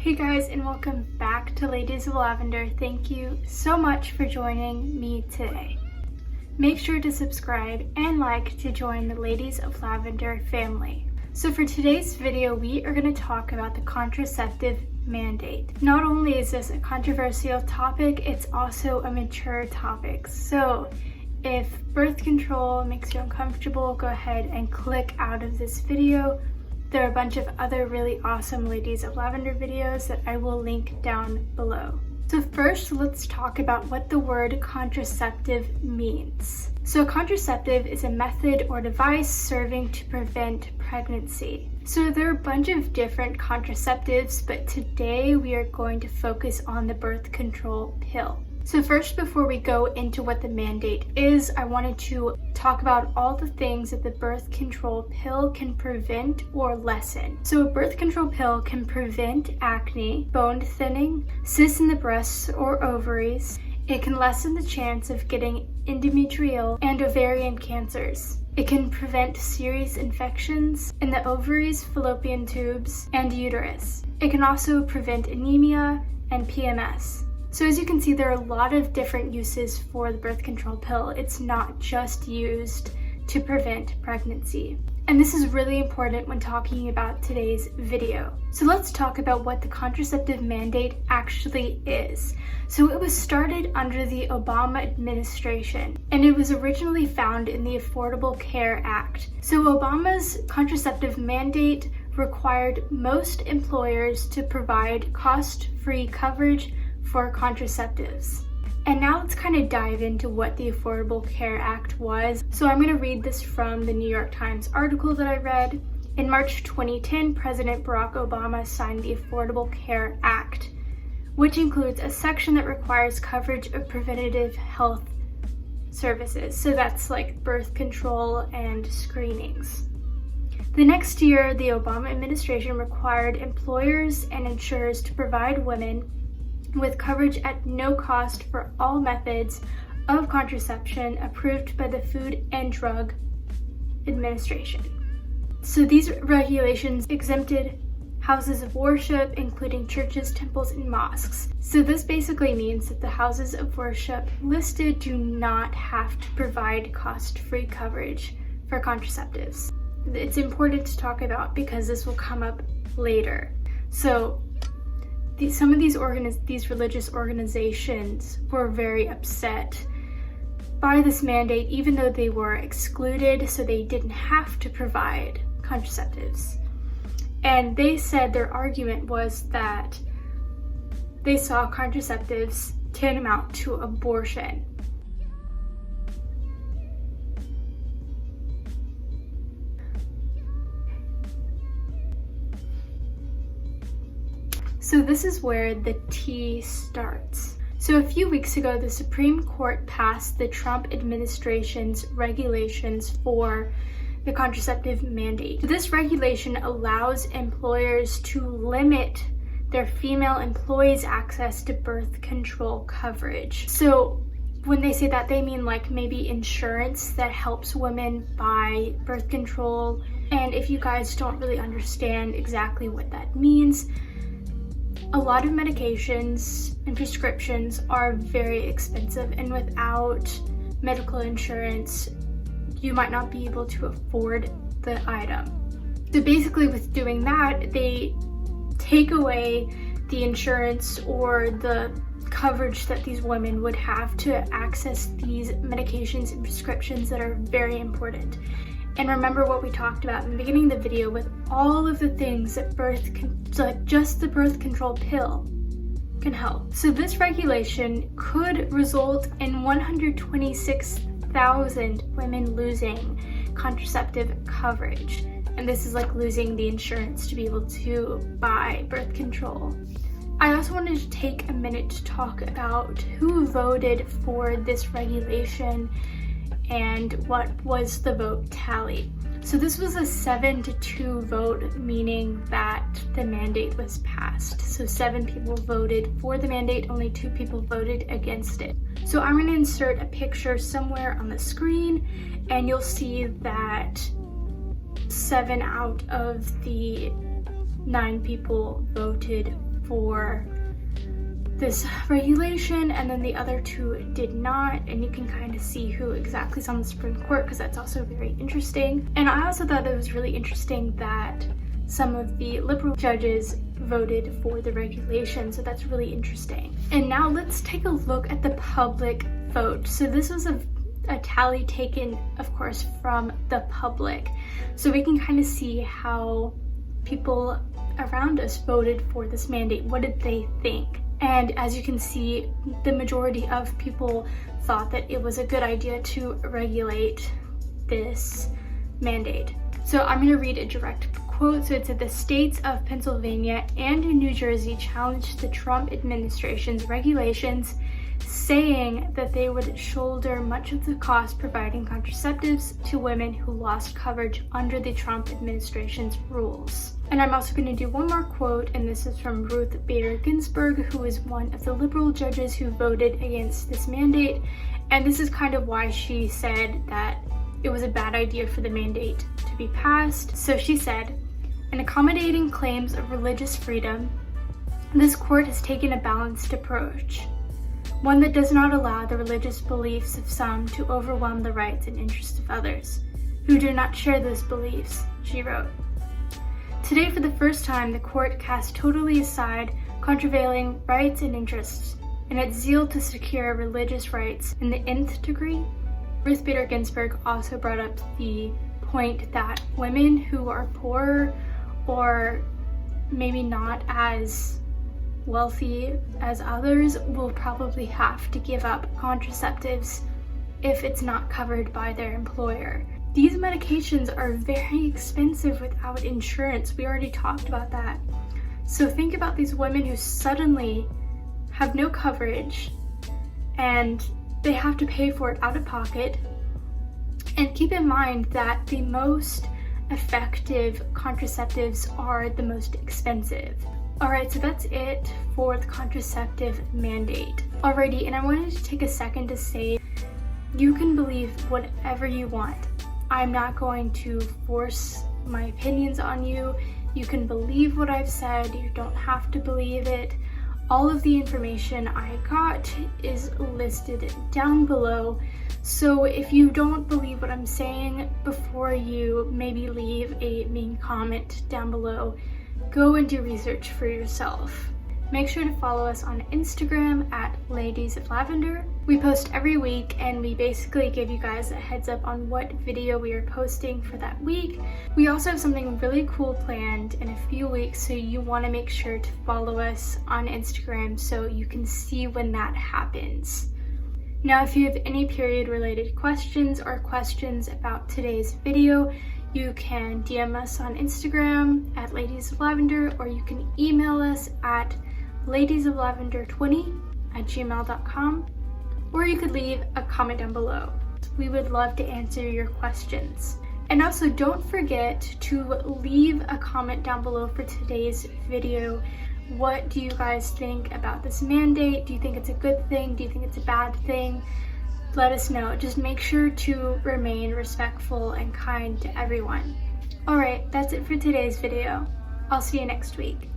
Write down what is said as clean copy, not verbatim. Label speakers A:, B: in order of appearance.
A: Hey guys, and welcome back to Ladies of Lavender. Thank you so much for joining me today. Make sure to subscribe and like to join the Ladies of Lavender family. So for today's video, we are going to talk about the contraceptive mandate. Not only is this a controversial topic, it's also a mature topic. So if birth control makes you uncomfortable, go ahead and click out of this video. There are a bunch of other really awesome Ladies of Lavender videos that I will link down below. So first, let's talk about what the word contraceptive means. So contraceptive is a method or device serving to prevent pregnancy. So there are a bunch of different contraceptives, but today we are going to focus on the birth control pill. So first, before we go into what the mandate is, I wanted to talk about all the things that the birth control pill can prevent or lessen. So a birth control pill can prevent acne, bone thinning, cysts in the breasts or ovaries. It can lessen the chance of getting endometrial and ovarian cancers. It can prevent serious infections in the ovaries, fallopian tubes, and uterus. It can also prevent anemia and PMS. So as you can see, there are a lot of different uses for the birth control pill. It's not just used to prevent pregnancy. And this is really important when talking about today's video. So let's talk about what the contraceptive mandate actually is. So it was started under the Obama administration, and it was originally found in the Affordable Care Act. So Obama's contraceptive mandate required most employers to provide cost-free coverage for contraceptives. And now let's kind of dive into what the Affordable Care Act was. So I'm going to read this from the New York Times article that I read. In March 2010, President Barack Obama signed the Affordable Care Act, which includes a section that requires coverage of preventative health services. So that's like birth control and screenings. The next year, the Obama administration required employers and insurers to provide women with coverage at no cost for all methods of contraception approved by the Food and Drug Administration. So these regulations exempted houses of worship, including churches, temples, and mosques. So this basically means that the houses of worship listed do not have to provide cost-free coverage for contraceptives. It's important to talk about because this will come up later. So some of these religious organizations were very upset by this mandate, even though they were excluded, so they didn't have to provide contraceptives. And they said their argument was that they saw contraceptives tantamount to abortion. So this is where the tea starts. So a few weeks ago, the Supreme Court passed the Trump administration's regulations for the contraceptive mandate. This regulation allows employers to limit their female employees' access to birth control coverage. So when they say that, they mean like maybe insurance that helps women buy birth control. And if you guys don't really understand exactly what that means, a lot of medications and prescriptions are very expensive, and without medical insurance, you might not be able to afford the item. So basically with doing that, they take away the insurance or the coverage that these women would have to access these medications and prescriptions that are very important. And remember what we talked about in the beginning of the video with all of the things that just the birth control pill can help. So this regulation could result in 126,000 women losing contraceptive coverage. And this is like losing the insurance to be able to buy birth control. I also wanted to take a minute to talk about who voted for this regulation and what was the vote tally. So this was a 7-2 vote, meaning that the mandate was passed. So 7 people voted for the mandate, only 2 people voted against it. So I'm going to insert a picture somewhere on the screen, and you'll see that 7 out of the 9 people voted for this regulation, and then the other two did not, and you can kind of see who exactly is on the Supreme Court because that's also very interesting. And I also thought it was really interesting that some of the liberal judges voted for the regulation, so that's really interesting. And now let's take a look at the public vote. So this was a tally taken, of course, from the public, so we can kind of see how people around us voted for this mandate. What did they think? And as you can see, the majority of people thought that it was a good idea to regulate this mandate. So I'm going to read a direct quote. So it said, the states of Pennsylvania and New Jersey challenged the Trump administration's regulations, saying that they would shoulder much of the cost providing contraceptives to women who lost coverage under the Trump administration's rules. And I'm also going to do one more quote, and this is from Ruth Bader Ginsburg, who is one of the liberal judges who voted against this mandate. And this is kind of why she said that it was a bad idea for the mandate to be passed. So she said, in accommodating claims of religious freedom, this court has taken a balanced approach, one that does not allow the religious beliefs of some to overwhelm the rights and interests of others who do not share those beliefs, she wrote. Today, for the first time, the court cast totally aside contravailing rights and interests in its zeal to secure religious rights in the nth degree. Ruth Bader Ginsburg also brought up the point that women who are poor or maybe not as wealthy as others will probably have to give up contraceptives if it's not covered by their employer. These medications are very expensive without insurance. We already talked about that. So think about these women who suddenly have no coverage and they have to pay for it out of pocket. And keep in mind that the most effective contraceptives are the most expensive. Alright, so that's it for the contraceptive mandate. Alrighty, and I wanted to take a second to say you can believe whatever you want. I'm not going to force my opinions on you. You can believe what I've said. You don't have to believe it. All of the information I got is listed down below. So if you don't believe what I'm saying, before you maybe leave a mean comment down below, go and do research for yourself. Make sure to follow us on Instagram at Ladies of Lavender. We post every week and we basically give you guys a heads up on what video we are posting for that week. We also have something really cool planned in a few weeks, so you want to make sure to follow us on Instagram so you can see when that happens. Now, if you have any period related questions or questions about today's video, you can DM us on Instagram at Ladies of Lavender, or you can email us at ladiesoflavender20@gmail.com, or you could leave a comment down below. We would love to answer your questions. And also don't forget to leave a comment down below for today's video. What do you guys think about this mandate? Do you think it's a good thing? Do you think it's a bad thing? Let us know. Just make sure to remain respectful and kind to everyone. Alright, that's it for today's video. I'll see you next week.